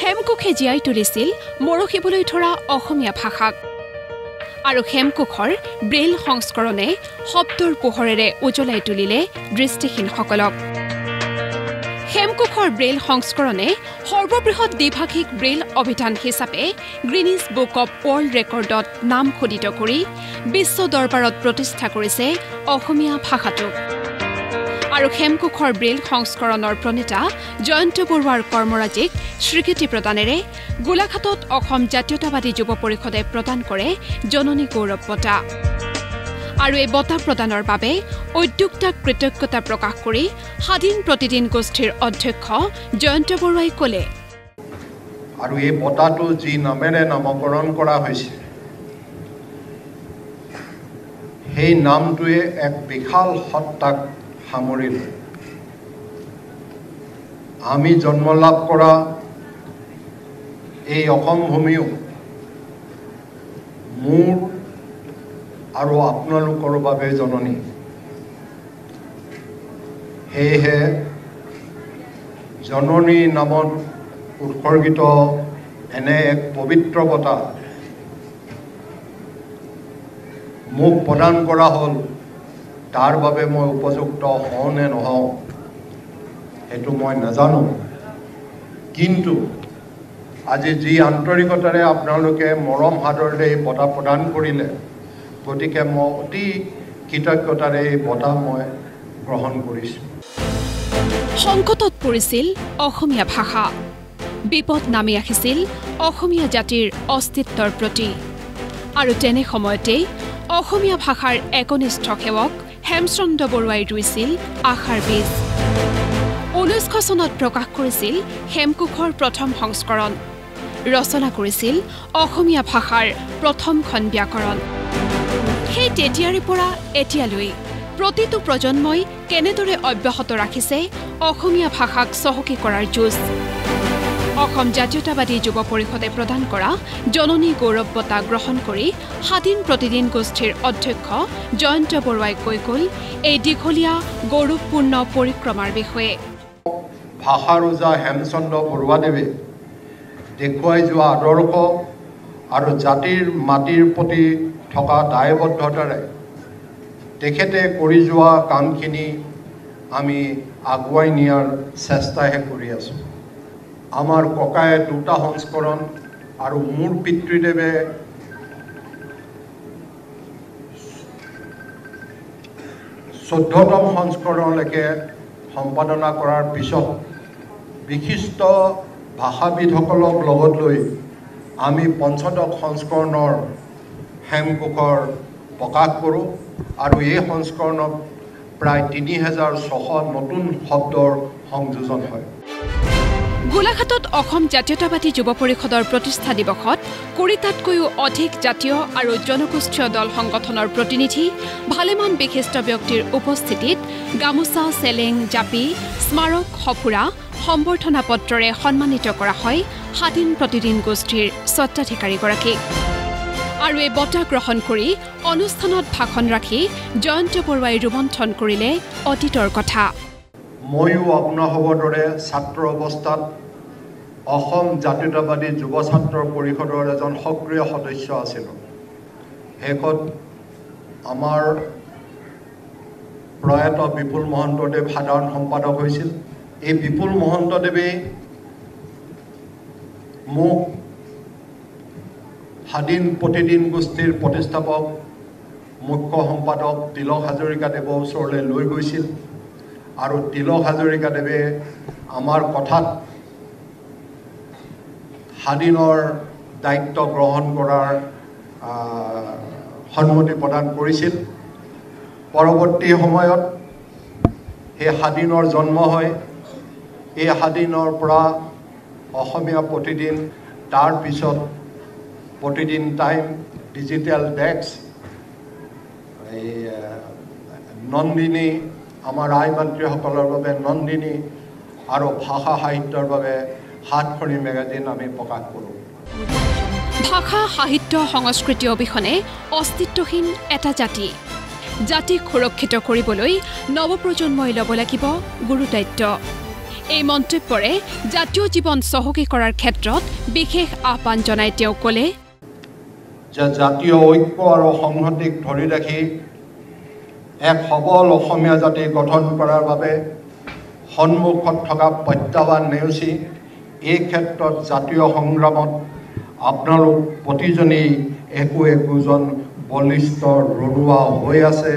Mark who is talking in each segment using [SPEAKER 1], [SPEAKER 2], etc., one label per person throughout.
[SPEAKER 1] হেমকোষে জীয়াই তুলিছিল মৰহিবলৈ ধৰা অসমীয়া ভাষাক আৰু হেমকোষৰ ব্ৰেইল সংস্কৰণে শব্দৰ পোহৰেৰে উজ্বলাই তুলিলে দৃষ্টিহীনসকলক হেমকোষৰ ব্ৰেইল সংস্কৰণে সৰ্ববৃহৎ দ্বিভাষিক ব্ৰেইল অভিধান হিচাপে গ্ৰীনিছ বুক অৱ ৱৰ্ল্ড ৰেকৰ্ডত নাম খোদিত কৰি বিশ্ব দৰবাৰত প্ৰতিষ্ঠা কৰিছে অসমীয়া ভাষাটোক আৰু হেমকোষৰ ব্ৰেইল সংস্কৰণৰ প্ৰণেতা জয়ন্ত বৰুৱাৰ কৰ্মৰাজিক স্বীকৃতি প্ৰদানেৰে গোলাঘাটত অসম জাতীয়তাবাদী যুৱ পৰিষদে প্ৰদান কৰে জননী গৌৰৱ বঁটা আৰু এই বঁটা প্ৰদানৰ বাবে উদ্যোক্তাক কৃতজ্ঞতা প্ৰকাশ কৰি স্বাধীন প্ৰতিদিন গোষ্ঠীৰ অধ্যক্ষ জয়ন্ত বৰুৱাই ক'লে
[SPEAKER 2] আৰু এই বঁটাটো যি নামেৰে নামকৰণ কৰা হৈছে সেই নামটোৱে এক বিশাল সত্তাক সামৰি লয় আমি জন্ম লাভ কৰা এই অসম ভূমিও মোৰ আৰু আপোনালোকৰ বাবে জননী সেয়েহে জননী নামত উৎসৰ্গিত এনে এক পবিত্ৰ বঁটা মোক প্ৰদান কৰা হ'ল তাৰ বাবে মই উপযুক্ত হওঁ নে নহওঁ সেইটো মই নাজানো কিন্তু আজি যি আন্তৰিকতাৰে আপোনালোকে মৰম হাদৰেৰে এই বঁটা প্ৰদান কৰিলে গতিকে মই অতি কৃতজ্ঞতাৰে এই বঁটা মই গ্ৰহণ কৰিছোঁ
[SPEAKER 1] সংকটত পৰিছিল অসমীয়া ভাষা বিপদ নামি আহিছিল অসমীয়া জাতিৰ অস্তিত্বৰ প্ৰতি আৰু তেনে সময়তেই অসমীয়া ভাষাৰ একনিষ্ঠ সেৱক হেমচন্দ্ৰ বৰুৱাই ৰুইছিল আশাৰ বীজ 1900 চনত প্ৰকাশ কৰিছিল হেমকোষৰ প্ৰথম সংস্কৰণ ৰচনা কৰিছিল অসমীয়া ভাষাৰ প্ৰথমখন ব্যাকৰণ সেই তেতিয়াৰে পৰা এতিয়ালৈ প্ৰতিটো প্ৰজন্মই কেনেদৰে অব্যাহত ৰাখিছে অসমীয়া ভাষাক চহকী কৰাৰ যুঁজ অসম জাতীয়তাবাদী যুৱ পৰিষদে প্ৰদান কৰা জননী গৌৰৱ বঁটা গ্ৰহণ কৰি স্বাধীন প্ৰতিদিন গোষ্ঠীৰ অধ্যক্ষ জয়ন্ত বৰুৱাই কৈ গ'ল এই দীঘলীয়া গৌৰৱপূৰ্ণ পৰিক্ৰমাৰ বিষয়ে
[SPEAKER 2] ভাষাৰ ওজা হেমচন্দ্ৰ বৰুৱাদেৱে দেখুৱাই যোৱা আদৰ্শ আৰু জাতিৰ মাটিৰ প্ৰতি থকা দায়বদ্ধতাৰে তেখেতে কৰি যোৱা কামখিনি আমি আগুৱাই নিয়াৰ চেষ্টাহে কৰি আছোঁ আমাৰ ককায়ে 2টা সংস্কৰণ আৰু মোৰ পিতৃদেৱে 14তম সংস্কৰণলৈকে সম্পাদনা কৰাৰ পিছত বিশিষ্ট ভাষাবিদসকলক লগত লৈ আমি 5ম সংস্কৰণৰ হেমকোষৰ প্ৰকাশ কৰোঁ আৰু এই সংস্কৰণত প্ৰায় 3600 নতুন শব্দৰ সংযোজন হয়
[SPEAKER 1] গোলাঘাটত অসম জাতীয়তাবাদী যুৱ পৰিষদৰ প্ৰতিষ্ঠা দিৱসত 20টাতকৈও অধিক জাতীয় আৰু জনগোষ্ঠীয় দল সংগঠনৰ প্ৰতিনিধি ভালেমান বিশিষ্ট ব্যক্তিৰ উপস্থিতিত গামোচা চেলেং জাপি স্মাৰক সফুৰা সম্বৰ্ধনা পত্ৰৰে সন্মানিত কৰা হয় স্বাধীন প্ৰতিদিন গোষ্ঠীৰ স্বত্বাধিকাৰীগৰাকীক আৰু এই বঁটা গ্ৰহণ কৰি অনুষ্ঠানত ভাষণ ৰাখি জয়ন্ত বৰুৱাই ৰোমন্থন কৰিলে অতীতৰ কথা
[SPEAKER 2] ময়ো আপোনালোকৰ দৰে ছাত্ৰ অৱস্থাত অসম জাতীয়তাবাদী যুৱ ছাত্ৰ পৰিষদৰ এজন সক্ৰিয় সদস্য আছিলোঁ শেষত আমাৰ প্ৰয়াত বিপুল মহন্তদেৱ সাধাৰণ সম্পাদক হৈছিল এই বিপুল মহন্তদেৱে মোক স্বাধীন প্ৰতিদিন গোষ্ঠীৰ প্ৰতিষ্ঠাপক মুখ্য সম্পাদক তিলক হাজৰিকাদেৱৰ ওচৰলৈ লৈ গৈছিল আৰু তিলক হাজৰিকাদেৱে আমাৰ কথাত স্বাধীনৰ দায়িত্ব গ্ৰহণ কৰাৰ সন্মতি প্ৰদান কৰিছিল পৰৱৰ্তী সময়ত এই স্বাধীনৰ জন্ম হয় এই স্বাধীনৰ পৰা অসমীয়া প্ৰতিদিন তাৰ পিছত প্ৰতিদিন টাইম ডিজিটেল ডেস্ক এই নন্দিনী আমাৰ আই মাতৃসকলৰ বাবে নন্দিনী আৰু ভাষা সাহিত্যৰ বাবে হাতখনি মেগাজিন আমি প্ৰকাশ কৰোঁ
[SPEAKER 1] ভাষা সাহিত্য সংস্কৃতি অবিহনে অস্তিত্বহীন এটা জাতি জাতিক সুৰক্ষিত কৰিবলৈ নৱপ্ৰজন্মই ল'ব লাগিব গুৰুদায়িত্ব এই মন্তব্যৰে জাতীয় জীৱন চহকী কৰাৰ ক্ষেত্ৰত বিশেষ আহ্বান জনাই তেওঁ ক'লে
[SPEAKER 2] যে জাতীয় ঐক্য আৰু সংহতিক ধৰি ৰাখি এক সবল অসমীয়া জাতি গঠন কৰাৰ বাবে সন্মুখত থকা প্ৰত্যাহ্বান নেওচি এই ক্ষেত্ৰত জাতীয় সংগ্ৰামত আপোনালোক প্ৰতিজনেই একোজন বলিষ্ঠ ৰুৱা হৈ আছে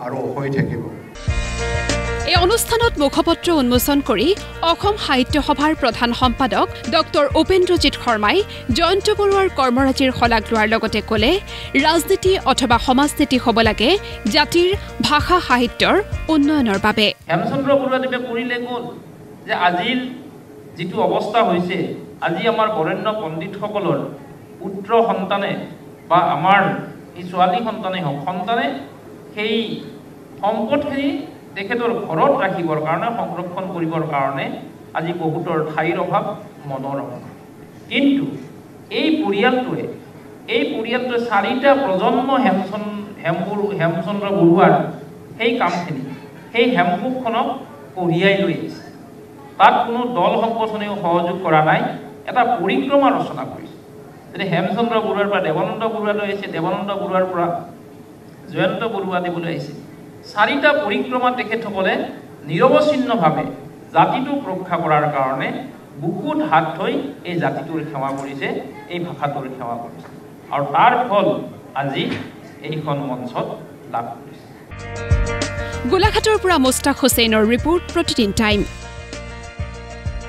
[SPEAKER 2] আৰু হৈ থাকিব।
[SPEAKER 1] এই অনুষ্ঠানত মুখপত্ৰ উন্মোচন কৰি অসম সাহিত্য সভাৰ প্ৰধান সম্পাদক ডক্টৰ উপেন্দ্ৰজিৎ শৰ্মাই জয়ন্ত বৰুৱাৰ কৰ্মৰাজিৰ শলাগ লোৱাৰ লগতে ক'লে ৰাজনীতি অথবা সমাজনীতি হ'ব লাগে জাতিৰ ভাষা সাহিত্যৰ উন্নয়নৰ বাবে।
[SPEAKER 3] হেমচন্দ্ৰ বৰুৱাদেৱে কৰিলে গ'ল যে আজিৰ যিটো অৱস্থা হৈছে, আজি আমাৰ বৰেণ্য পণ্ডিতসকলৰ পুত্ৰ সন্তানে বা আমাৰ এই ছোৱালী সন্তানেই হওক, সন্তানে সেই সম্পদখিনি তেখেতৰ ঘৰত ৰাখিবৰ কাৰণে, সংৰক্ষণ কৰিবৰ কাৰণে আজি বহুতৰ ঠাইৰ অভাৱ, মনৰ অভাৱ। কিন্তু এই পৰিয়ালটোৱে 4টা প্ৰজন্ম হেমচন্দ্ৰ বৰুৱাৰ সেই কামখিনি, সেই হেমকোষখনক কঢ়িয়াই লৈ আহিছে। তাত কোনো দল সংগঠনেও সহযোগ কৰা নাই, এটা পৰিক্ৰমা ৰচনা কৰিছে। যদি হেমচন্দ্ৰ বৰুৱাৰ পৰা দেৱানন্দ বৰুৱালৈ আহিছে, দেৱানন্দ বৰুৱাৰ পৰা জয়ন্ত বৰুৱা দেৱলৈ আহিছে। 4টা পৰিক্ৰমা তেখেতসকলে নিৰৱচ্ছিন্নভাৱে জাতিটোক ৰক্ষা কৰাৰ কাৰণে বুকুত হাত থৈ এই জাতিটোৰ সেৱা কৰিছে, এই ভাষাটোৰ সেৱা কৰিছে, আৰু তাৰ ফল আজি এইখন মঞ্চত লাভ কৰিছে।
[SPEAKER 1] গোলাঘাটৰ পৰা মুস্তাক হুছেইনৰ ৰিপৰ্ট, প্ৰতিদিন টাইম।